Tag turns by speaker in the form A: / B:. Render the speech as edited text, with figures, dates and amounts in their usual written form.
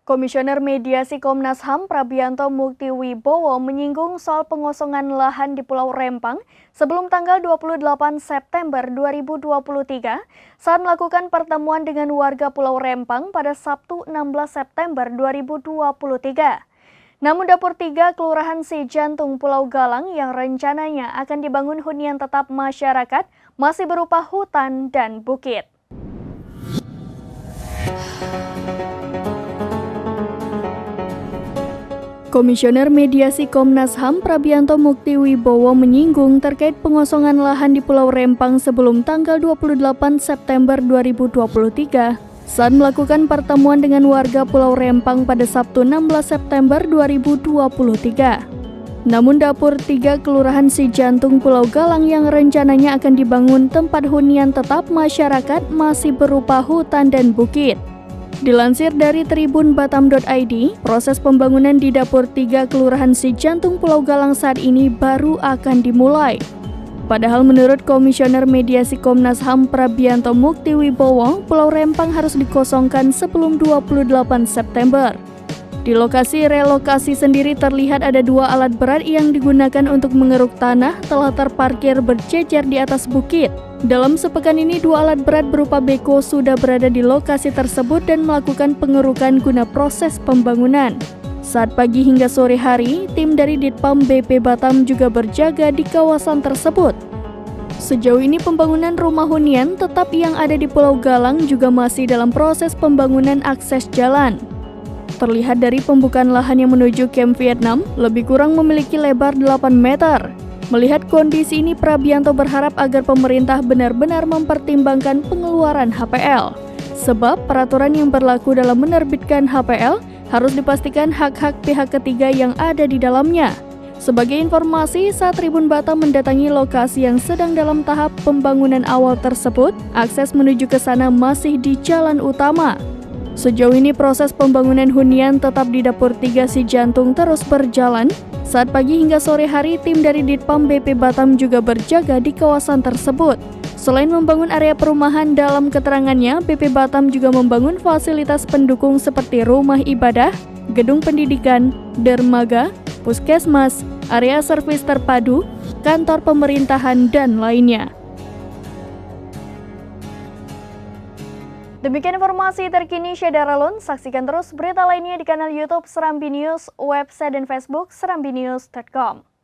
A: Komisioner Mediasi Komnas HAM Prabianto Muktiwibowo menyinggung soal pengosongan lahan di Pulau Rempang sebelum tanggal 28 September 2023 saat melakukan pertemuan dengan warga Pulau Rempang pada Sabtu 16 September 2023. Namun Dapur 3 Kelurahan Sijantung Pulau Galang yang rencananya akan dibangun hunian tetap masyarakat masih berupa hutan dan bukit. Komisioner Mediasi Komnas HAM Prabianto Muktiwibowo menyinggung terkait pengosongan lahan di Pulau Rempang sebelum tanggal 28 September 2023 saat melakukan pertemuan dengan warga Pulau Rempang pada Sabtu 16 September 2023. Namun Dapur 3 Kelurahan Sijantung Pulau Galang yang rencananya akan dibangun tempat hunian tetap masyarakat masih berupa hutan dan bukit. Dilansir dari tribunbatam.id, proses pembangunan di Dapur 3 Kelurahan Sijantung Pulau Galang saat ini baru akan dimulai. Padahal menurut Komisioner Mediasi Komnas HAM Prabianto Muktiwibowo, Pulau Rempang harus dikosongkan sebelum 28 September. Di lokasi relokasi sendiri terlihat ada 2 alat berat yang digunakan untuk mengeruk tanah telah terparkir berjejer di atas bukit. Dalam sepekan ini 2 alat berat berupa beko sudah berada di lokasi tersebut dan melakukan pengerukan guna proses pembangunan. Saat pagi hingga sore hari, tim dari Ditpam BP Batam juga berjaga di kawasan tersebut. Sejauh ini pembangunan rumah hunian tetap yang ada di Pulau Galang juga masih dalam proses pembangunan akses jalan. Terlihat dari pembukaan lahan yang menuju Camp Vietnam, lebih kurang memiliki lebar 8 meter. Melihat kondisi ini, Prabianto berharap agar pemerintah benar-benar mempertimbangkan pengeluaran HPL. Sebab peraturan yang berlaku dalam menerbitkan HPL harus dipastikan hak-hak pihak ketiga yang ada di dalamnya. Sebagai informasi, saat Tribun Batam mendatangi lokasi yang sedang dalam tahap pembangunan awal tersebut, akses menuju ke sana masih di jalan utama. Sejauh ini proses pembangunan hunian tetap di Dapur 3 Sijantung terus berjalan. Saat pagi hingga sore hari, tim dari Ditpam BP Batam juga berjaga di kawasan tersebut. Selain membangun area perumahan, dalam keterangannya, BP Batam juga membangun fasilitas pendukung seperti rumah ibadah, gedung pendidikan, dermaga, puskesmas, area servis terpadu, kantor pemerintahan, dan lainnya. Demikian informasi terkini Syedaralun. Saksikan terus berita lainnya di kanal YouTube Serambi News, website dan Facebook serambinews.com.